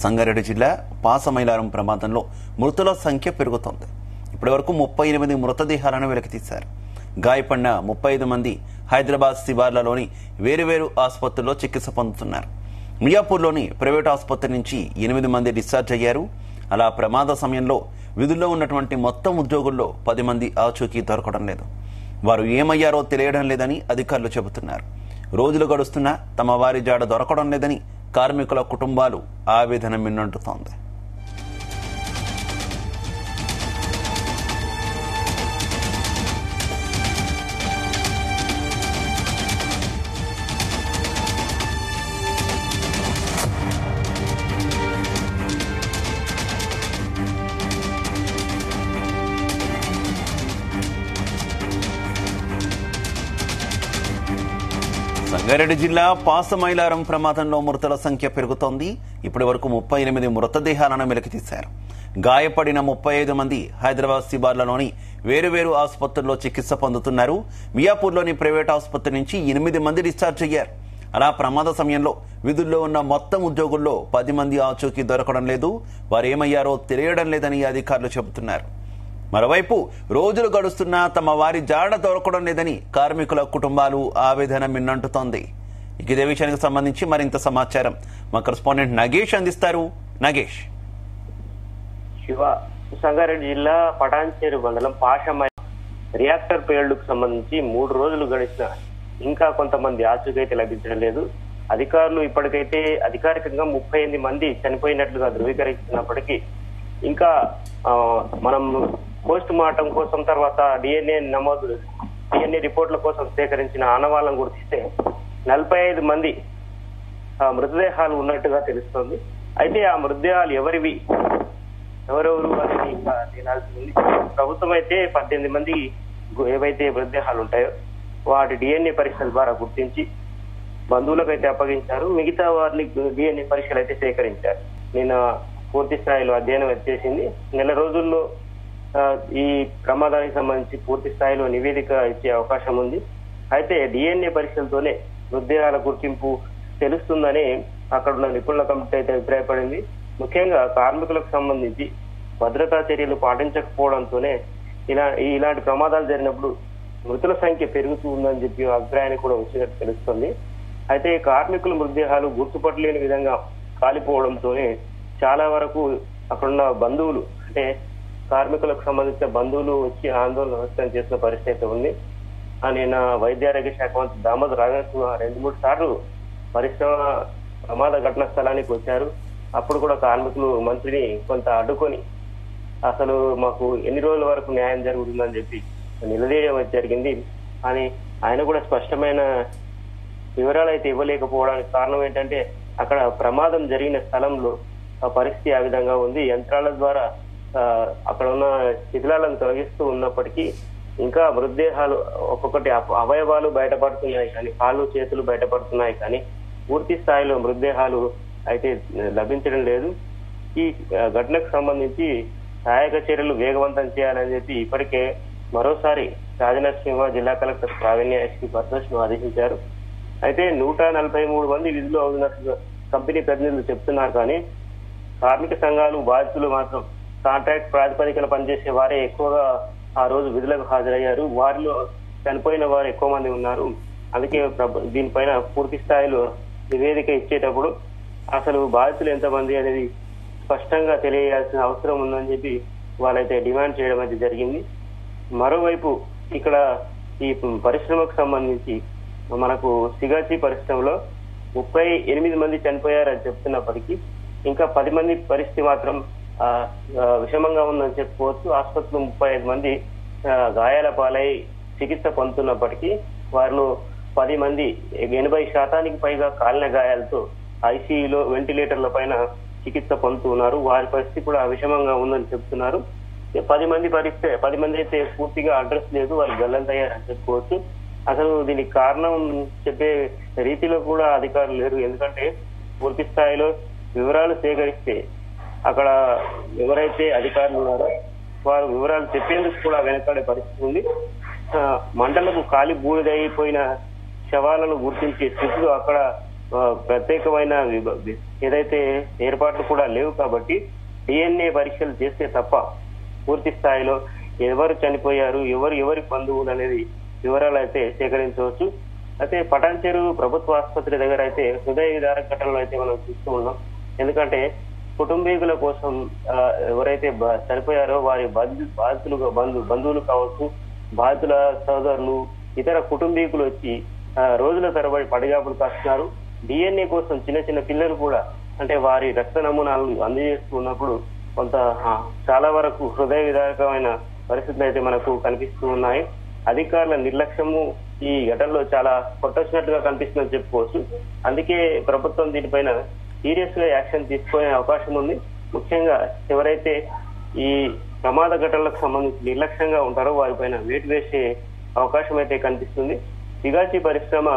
సంగారెడ్డి జిల్లా పాసమైలారం ప్రమాదంలో మృతుల సంఖ్య పెరుగుతోంది. ఇప్పటివరకు 38 మృతదేహాలను వెలికితీశారు. గాయపడిన 35 మంది హైదరాబాద్ శివార్లలోని వేరువేరు ఆసుపత్రుల్లో చికిత్స పొందుతున్నారు. మియాపూర్లోని ప్రైవేట్ ఆసుపత్రి నుంచి 8 మంది డిశ్చార్జ్ అయ్యారు. అలా ప్రమాద సమయంలో విధుల్లో ఉన్నటువంటి మొత్తం ఉద్యోగుల్లో 10 మంది ఆచూకీ దొరకడం లేదు. వారు ఏమయ్యారో తెలియడం లేదని అధికారులు చెబుతున్నారు. రోజులు గడుస్తున్నా తమ వారి జాడ దొరకడం లేదని కార్మికుల కుటుంబాలు ఆవేదన మిన్నంటుతోంది. సంగారెడ్డి జిల్లా పాసమైలారం ప్రమాదంలో మృతుల సంఖ్య పెరుగుతోంది. ఇప్పటి వరకు 38 మృతదేహాలను వెలికితీశారు. గాయపడిన 35 మంది హైదరాబాద్ శివార్లలోని వేరువేరు ఆసుపత్రుల్లో చికిత్స పొందుతున్నారు. మియాపూర్లోని ప్రైవేట్ ఆసుపత్రి నుంచి 8 మంది డిశ్చార్జ్ అయ్యారు. అలా ప్రమాద సమయంలో విధుల్లో ఉన్న మొత్తం ఉద్యోగుల్లో 10 మంది ఆచూకీ దొరకడం లేదు. వారేమయ్యారో తెలియడం లేదని అధికారులు చెబుతున్నారు. మరోవైపు రోజులు గడుస్తున్నా తమ వారి జాడ దొరకడం లేదని కార్మికుల కుటుంబాలు ఆవేదన మిన్నంటుతోంది. ఇదే విషయానికి సంబంధించి మరింత సమాచారం మా కరెస్పాండెంట్ నగేష్ అందిస్తారు. నగేష్. శివ, సంగారెడ్డి జిల్లా పటాన్చేరు మండలం పాషమై రియాక్టర్ పేలుడుకు సంబంధించి 3 రోజులు గడిచిన ఇంకా కొంతమంది ఆచూకీ అయితే లభించడం లేదు. అధికారులు ఇప్పటికైతే అధికారికంగా 38 మంది చనిపోయినట్లుగా ధృవీకరిస్తున్నప్పటికీ ఇంకా మనం పోస్ట్ మార్టం కోసం తర్వాత డిఎన్ఏ రిపోర్ట్ల కోసం సేకరించిన ఆనవాళ్లను గుర్తిస్తే 45 మంది మృతదేహాలు ఉన్నట్టుగా తెలుస్తోంది. అయితే ఆ మృతదేహాలు ఎవరెవరు అనేది ఇంకా తేలాల్సి ఉంది. ప్రభుత్వం అయితే 18 మంది ఏవైతే మృతదేహాలు ఉంటాయో వాటి డిఎన్ఏ పరీక్షల ద్వారా గుర్తించి బంధువులకు అయితే అప్పగించారు. మిగతా వారిని డిఎన్ఏ పరీక్షలు అయితే సేకరించారు. నిన్న పూర్తి స్థాయిలో అధ్యయనం వచ్చేసింది. నెల రోజుల్లో ఈ ప్రమాదానికి సంబంధించి పూర్తి స్థాయిలో నివేదిక ఇచ్చే అవకాశం ఉంది. అయితే డిఎన్ఏ పరీక్షలతోనే మృతదేహాల గుర్తింపు తెలుస్తుందని అక్కడున్న నిపుణుల కమిటీ అయితే అభిప్రాయపడింది. ముఖ్యంగా కార్మికులకు సంబంధించి భద్రతా చర్యలు పాటించకపోవడంతోనే ఇలాంటి ప్రమాదాలు జరిగినప్పుడు మృతుల సంఖ్య పెరుగుతూ ఉందని చెప్పి అభిప్రాయాన్ని కూడా వచ్చినట్టు తెలుస్తుంది. అయితే కార్మికుల మృతదేహాలు గుర్తుపట్టలేని విధంగా కాలిపోవడంతోనే చాలా వరకు అక్కడున్న బంధువులు అంటే కార్మికులకు సంబంధించిన బంధువులు వచ్చి ఆందోళన వ్యక్తం చేసిన పరిస్థితి ఉంది. నిన్న వైద్యారోగ్య శాఖ మంత్రి దామోదర రాజనరసింహ 2-3 సార్లు పరిశ్రమ ప్రమాద ఘటన స్థలానికి వచ్చారు. అప్పుడు కూడా కార్మికులు మంత్రిని కొంత అడ్డుకొని అసలు మాకు ఎన్ని రోజుల వరకు న్యాయం జరుగుతుందని చెప్పి నిలదీయడం జరిగింది. అని ఆయన కూడా స్పష్టమైన వివరాలు అయితే ఇవ్వలేకపోవడానికి కారణం ఏంటంటే అక్కడ ప్రమాదం జరిగిన స్థలంలో ఆ పరిస్థితి ఆ విధంగా ఉంది. యంత్రాల ద్వారా అక్కడ ఉన్న శిథిలాలను తొలగిస్తూ ఉన్నప్పటికీ ఇంకా మృతదేహాలు ఒక్కొక్కటి అవయవాలు బయటపడుతున్నాయి కానీ కాళ్ళు చేతులు బయటపడుతున్నాయి కానీ పూర్తి స్థాయిలో మృతదేహాలు అయితే లభించడం లేదు. ఈ ఘటనకు సంబంధించి సహాయక చర్యలు వేగవంతం చేయాలని చెప్పి ఇప్పటికే మరోసారి రాజనరసింహ జిల్లా కలెక్టర్ ప్రావీణ్య ఎస్పీ పరమేశ్వరను ఆదేశించారు. అయితే 143 మంది విధులు అవుతున్నట్లు కంపెనీ ప్రతినిధులు చెప్తున్నారు కానీ కార్మిక సంఘాలు బాధితులు మాత్రం కాంట్రాక్ట్ ప్రాతిపదికన పనిచేసే వారే ఎక్కువగా ఆ రోజు విధులకు హాజరయ్యారు. వారిలో చనిపోయిన వారు ఎక్కువ మంది ఉన్నారు. అందుకే దీనిపైన పూర్తి స్థాయిలో నివేదిక ఇచ్చేటప్పుడు అసలు బాధితులు ఎంతమంది అనేది స్పష్టంగా తెలియాల్సిన అవసరం ఉందని చెప్పి వాళ్ళైతే డిమాండ్ చేయడం అయితే జరిగింది. మరోవైపు ఇక్కడ ఈ పరిశ్రమకు సంబంధించి మనకు సిగాచి పరిశ్రమలో 38 మంది చనిపోయారని చెప్తున్నప్పటికీ ఇంకా 10 మంది పరిస్థితి మాత్రం విషమంగా ఉందని చెప్పుకోవచ్చు. ఆసుపత్రిలో 35 మంది గాయాల పాలై చికిత్స పొందుతున్నప్పటికీ వారిలో 10 మంది 80% పైగా కాలిన గాయాలతో ఐసీయూలో వెంటిలేటర్ల పైన చికిత్స పొందుతున్నారు. వారి పరిస్థితి కూడా విషమంగా ఉందని చెప్తున్నారు. 10 మంది అయితే పూర్తిగా అడ్రస్ లేదు, వారు గల్లంతయ్యారని చెప్పుకోవచ్చు. అసలు దీనికి కారణం చెప్పే రీతిలో కూడా అధికారులు లేరు. ఎందుకంటే పూర్తి స్థాయిలో వివరాలు సేకరిస్తే అక్కడ ఎవరైతే అధికారులు ఉన్నారో వారు వివరాలు చెప్పేందుకు కూడా వెనకాడే పరిస్థితి ఉంది. మంటలకు కాలి బూడిదైపోయిన శవాలను గుర్తించే స్థితిలో అక్కడ ప్రత్యేకమైన ఏదైతే ఏర్పాట్లు కూడా లేవు కాబట్టి డిఎన్ఏ పరీక్షలు చేస్తే తప్ప పూర్తి స్థాయిలో ఎవరు చనిపోయారు, ఎవరి బంధువులు అనేది వివరాలు అయితే సేకరించవచ్చు. అయితే పటాన్చెరు ప్రభుత్వ ఆసుపత్రి దగ్గర అయితే హృదయ విదారక ఘటనలు అయితే మనం చూస్తూ ఉన్నాం. ఎందుకంటే కుటుంబీకుల కోసం ఎవరైతే చనిపోయారో వారి బంధువులు కావచ్చు, బాధితుల సోదరులు, ఇతర కుటుంబీకులు వచ్చి రోజుల తరబడి పడిగాపులు కాస్తున్నారు. డిఎన్ఏ కోసం చిన్న చిన్న పిల్లలు కూడా అంటే వారి రక్త నమూనాలను అందజేస్తూ ఉన్నప్పుడు కొంత చాలా వరకు హృదయ విదారకమైన పరిస్థితులు అయితే మనకు కనిపిస్తూ ఉన్నాయి. అధికారుల నిర్లక్ష్యము ఈ ఘటనలో చాలా కొట్టొచ్చినట్టుగా కనిపిస్తుందని చెప్పుకోవచ్చు. అందుకే ప్రభుత్వం దీనిపైన సీరియస్ గా యాక్షన్ తీసుకునే అవకాశం ఉంది. ముఖ్యంగా ఎవరైతే ఈ ప్రమాద ఘటనలకు సంబంధించి నిర్లక్ష్యంగా ఉంటారో వారిపైన వేటు వేసే అవకాశం అయితే కనిపిస్తుంది. సిగాచి పరిశ్రమ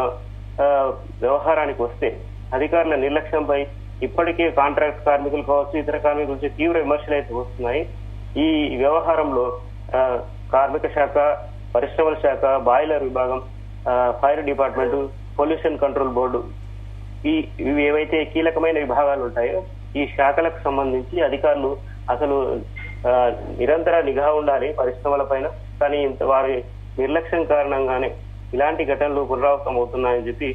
వ్యవహారానికి వస్తే అధికారుల నిర్లక్ష్యంపై ఇప్పటికే కాంట్రాక్ట్ కార్మికులు కావచ్చు, ఇతర కార్మికుల నుంచి తీవ్ర విమర్శలు అయితే వస్తున్నాయి. ఈ వ్యవహారంలో కార్మిక శాఖ, పరిశ్రమల శాఖ, బాయిలర్ విభాగం, fire department, pollution control board ఇవి ఏవైతే కీలకమైన విభాగాలు ఉంటాయో ఈ శాఖలకు సంబంధించి అధికారులు అసలు నిరంతర నిఘా ఉండాలి పరిశ్రమల పైన. కానీ వారి నిర్లక్ష్యం కారణంగానే ఇలాంటి ఘటనలు పునరావృతం అవుతున్నాయని చెప్పి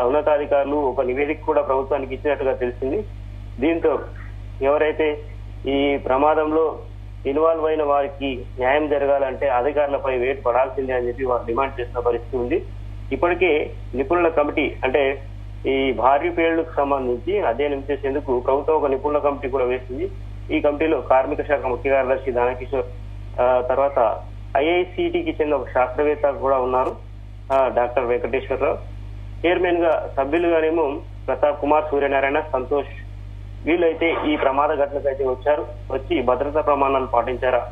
ఉన్నతాధికారులు ఒక నివేదిక కూడా ప్రభుత్వానికి ఇచ్చినట్టుగా తెలిసింది. దీంతో ఎవరైతే ఈ ప్రమాదంలో ఇన్వాల్వ్ అయిన వారికి న్యాయం జరగాలంటే అధికారులపై వేటు పడాల్సిందే అని చెప్పి వారు డిమాండ్ చేసిన పరిస్థితి ఉంది. ఇప్పటికే నిపుణుల కమిటీ అంటే ఈ భారీ పేలుడుకు సంబంధించి అధ్యయనం చేసేందుకు ప్రభుత్వం ఒక నిపుణుల కమిటీ కూడా వేసింది. ఈ కమిటీలో కార్మిక శాఖ ముఖ్య కార్యదర్శి దానకిషోర్, తర్వాత ఐఐసిటికి చెందిన ఒక శాస్త్రవేత్త కూడా ఉన్నారు, డాక్టర్ వెంకటేశ్వరరావు. చైర్మన్ గా సభ్యులుగానేమో ప్రతాప్ కుమార్, సూర్యనారాయణ, సంతోష్ వీళ్ళైతే ఈ ప్రమాద ఘటనకైతే వచ్చి భద్రతా ప్రమాణాలు పాటించారా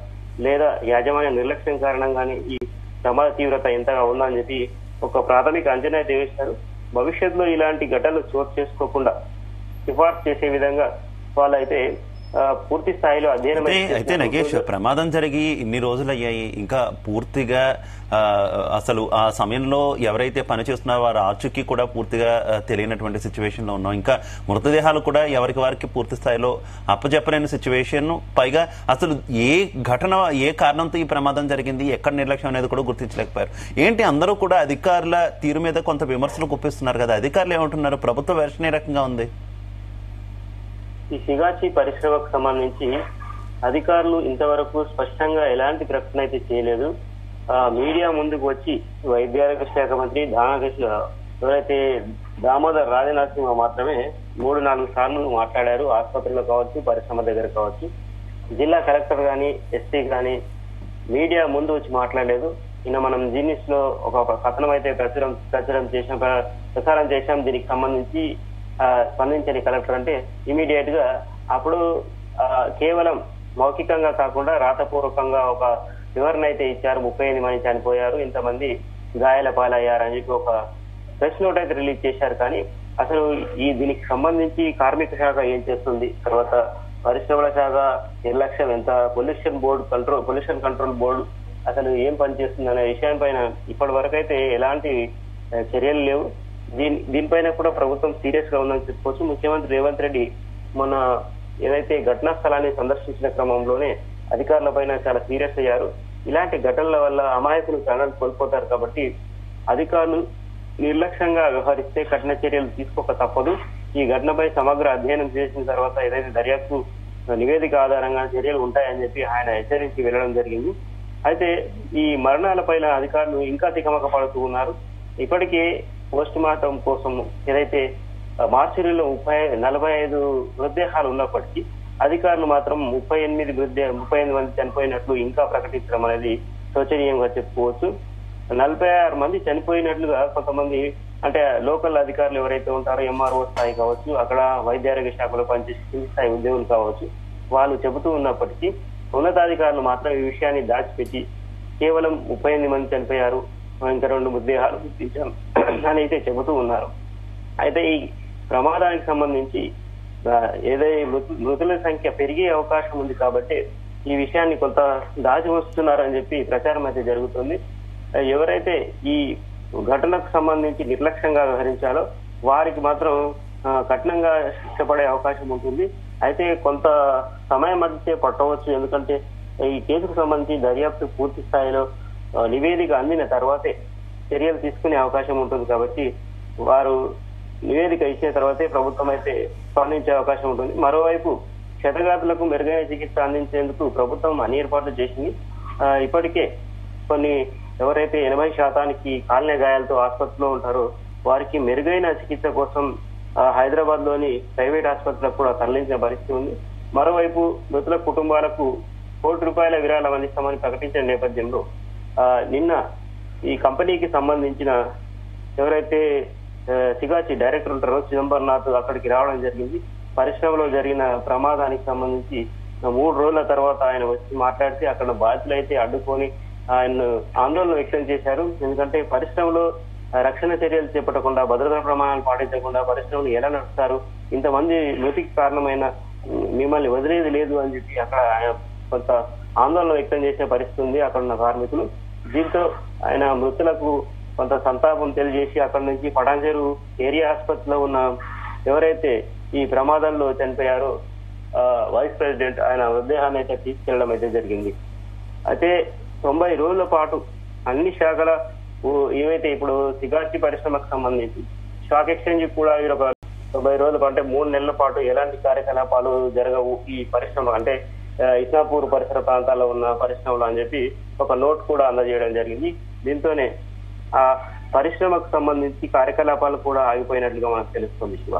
లేదా యాజమాన్య నిర్లక్ష్యం కారణంగానే ఈ ప్రమాద తీవ్రత ఎంతగా ఉందని చెప్పి ఒక ప్రాథమిక అంచనా అయితే వేశారు. భవిష్యత్తులో ఇలాంటి ఘటనలు చోటు చేసుకోకుండా సిఫార్సు చేసే విధంగా వాళ్ళైతే పూర్తి స్థాయిలో అధ్యయనం అయితే నగేష్, ప్రమాదం జరిగి ఇన్ని రోజులు అయ్యాయి, ఇంకా పూర్తిగా అసలు ఆ సమయంలో ఎవరైతే పనిచేస్తున్నారో వారి ఆచూకీ కూడా పూర్తిగా తెలియనటువంటి సిచ్యువేషన్ లో ఉన్నాం. ఇంకా మృతదేహాలు కూడా ఎవరికి వారికి పూర్తి స్థాయిలో అప్పచెప్పలేని సిచ్యువేషన్. పైగా అసలు ఏ ఘటన, ఏ కారణంతో ఈ ప్రమాదం జరిగింది, ఎక్కడ నిర్లక్ష్యం అనేది కూడా గుర్తించలేకపోయారు. ఏంటి అందరూ కూడా అధికారుల తీరు మీద కొంత విమర్శలు గుప్పిస్తున్నారు కదా, అధికారులు ఏమంటున్నారు? ప్రభుత్వ వెర్షన్ ఏ రకంగా ఉంది? ఈ సిగాచి పరిశ్రమకు సంబంధించి అధికారులు ఇంతవరకు స్పష్టంగా ఎలాంటి ప్రకటన అయితే చేయలేదు. మీడియా ముందుకు వచ్చి వైద్యారోగ్య శాఖ మంత్రి ఎవరైతే దామోదర్ రాజనరసింహ మాత్రమే 3-4 సార్లు మాట్లాడారు. ఆసుపత్రిలో కావచ్చు, పరిశ్రమ దగ్గర కావచ్చు. జిల్లా కలెక్టర్ గాని, ఎస్పీ గాని మీడియా ముందు వచ్చి మాట్లాడలేదు. నిన్న మనం జీనిస్ లో ఒక కథనం అయితే ప్రసారం చేశాం. దీనికి సంబంధించి స్పందించని కలెక్టర్ అంటే ఇమీడియట్ గా అప్పుడు కేవలం మౌఖికంగా కాకుండా రాతపూర్వకంగా ఒక వివరణ అయితే ఇచ్చారు. 38 మంది చనిపోయారు, ఇంతమంది గాయాల పాలయ్యారని చెప్పి ఒక ప్రెస్ నోట్ అయితే రిలీజ్ చేశారు. కానీ అసలు దీనికి సంబంధించి కార్మిక శాఖ ఏం చేస్తుంది, తర్వాత పరిశ్రమల శాఖ నిర్లక్ష్యం ఎంత, పొల్యూషన్ కంట్రోల్ బోర్డు అసలు ఏం పనిచేస్తుంది అనే విషయం పైన ఇప్పటి వరకు అయితే ఎలాంటి చర్యలు లేవు. దీనిపైన కూడా ప్రభుత్వం సీరియస్ గా ఉందని చెప్పుకోవచ్చు. ముఖ్యమంత్రి రేవంత్ రెడ్డి మొన్న ఏదైతే ఘటనా స్థలాన్ని సందర్శించిన క్రమంలోనే అధికారుల పైన చాలా సీరియస్ అయ్యారు. ఇలాంటి ఘటనల వల్ల అమాయకులు ప్రాణాలు కోల్పోతారు కాబట్టి అధికారులు నిర్లక్ష్యంగా వ్యవహరిస్తే కఠిన చర్యలు తీసుకోక తప్పదు. ఈ ఘటనపై సమగ్ర అధ్యయనం చేసిన తర్వాత ఏదైతే దర్యాప్తు నివేదిక ఆధారంగా చర్యలు ఉంటాయని చెప్పి ఆయన హెచ్చరించి వెళ్లడం జరిగింది. అయితే ఈ మరణాలపైన అధికారులు ఇంకా తికమక పడుతూ ఉన్నారు. ఇప్పటికే పోస్ట్ మార్టం కోసం ఏదైతే మార్చిలో 45 మృతదేహాలు ఉన్నప్పటికీ అధికారులు మాత్రం 38 మంది చనిపోయినట్లు ఇంకా ప్రకటించడం అనేది శోచనీయంగా చెప్పుకోవచ్చు. 46 మంది చనిపోయినట్లుగా కొంతమంది అంటే లోకల్ అధికారులు ఎవరైతే ఉంటారో ఎంఆర్ఓ స్థాయి కావచ్చు, అక్కడ వైద్యారోగ్య శాఖలో పనిచేసే కింది స్థాయి ఉద్యోగులు కావచ్చు, వాళ్ళు చెబుతూ ఉన్నప్పటికీ ఉన్నతాధికారులు మాత్రం ఈ విషయాన్ని దాచిపెట్టి కేవలం 38 మంది చనిపోయారు, ఇంకా 2 మృతదేహాలు గుర్తించాం అని అయితే చెబుతూ ఉన్నారు. అయితే ఈ ప్రమాదానికి సంబంధించి ఏదైతే మృతుల సంఖ్య పెరిగే అవకాశం ఉంది కాబట్టి ఈ విషయాన్ని కొంత దాచి వస్తున్నారని చెప్పి ప్రచారం అయితే జరుగుతుంది. ఎవరైతే ఈ ఘటనకు సంబంధించి నిర్లక్ష్యంగా వ్యవహరించాలో వారికి మాత్రం కఠినంగా శిక్ష పడే అవకాశం ఉంటుంది. అయితే కొంత సమయం మధ్య పట్టవచ్చు. ఎందుకంటే ఈ కేసుకు సంబంధించి దర్యాప్తు పూర్తి స్థాయిలో నివేదిక అందిన తర్వాతే చర్యలు తీసుకునే అవకాశం ఉంటుంది. కాబట్టి వారు నివేదిక ఇచ్చిన తర్వాతే ప్రభుత్వం అయితే స్పందించే అవకాశం ఉంటుంది. మరోవైపు క్షతగాతులకు మెరుగైన చికిత్స అందించేందుకు ప్రభుత్వం అన్ని ఏర్పాట్లు చేసింది. ఇప్పటికే కొన్ని ఎవరైతే 80% కాలిన గాయాలతో ఆసుపత్రిలో ఉంటారో వారికి మెరుగైన చికిత్స కోసం హైదరాబాద్ లోని ప్రైవేట్ ఆసుపత్రులకు కూడా తరలించిన పరిస్థితి ఉంది. మరోవైపు మృతుల కుటుంబాలకు ₹1 విరాళం అందిస్తామని ప్రకటించిన నేపథ్యంలో నిన్న ఈ కంపెనీకి సంబంధించిన ఎవరైతే సిగాచి డైరెక్టర్ ఉంటారో చిదంబరనాథ్ అక్కడికి రావడం జరిగింది. పరిశ్రమలో జరిగిన ప్రమాదానికి సంబంధించి 3 రోజుల తర్వాత ఆయన వచ్చి మాట్లాడితే అక్కడ బాధితులు అయితే అడ్డుకొని ఆయన ఆందోళన వ్యక్తం చేశారు. ఎందుకంటే పరిశ్రమలో రక్షణ చర్యలు చేపట్టకుండా, భద్రతా ప్రమాణాలు పాటించకుండా పరిశ్రమలు ఎలా నడుస్తారు, ఇంతమంది మృతికి కారణమైన మిమ్మల్ని వదిలేది లేదు అని చెప్పి అక్కడ ఆయన కొంత ఆందోళన వ్యక్తం చేసే పరిస్థితి ఉంది అక్కడ ఉన్న కార్మికులు. దీంతో ఆయన మృతులకు కొంత సంతాపం తెలియజేసి అక్కడి నుంచి పటాన్చెరు ఏరియా ఆసుపత్రిలో ఉన్న ఎవరైతే ఈ ప్రమాదంలో చనిపోయారో వైస్ ప్రెసిడెంట్ ఆయన మృతదేహాన్ని అయితే తీసుకెళ్లడం అయితే జరిగింది. అయితే 90 రోజుల పాటు అన్ని శాఖల ఏవైతే ఇప్పుడు సిగాచి పరిశ్రమకు సంబంధించి స్టాక్ ఎక్స్చేంజ్ కూడా ఒక 90 రోజుల పాటు అంటే 3 నెలల పాటు ఎలాంటి కార్యకలాపాలు జరగవు ఈ పరిశ్రమ అంటే ఇస్నాపూర్ పరిసర ప్రాంతాల్లో ఉన్న పరిశ్రమలు అని చెప్పి ఒక నోట్ కూడా అందజేయడం జరిగింది. దీంతోనే ఆ పరిశ్రమకు సంబంధించి కార్యకలాపాలు కూడా ఆగిపోయినట్లుగా మనకు తెలుస్తుంది. శివ.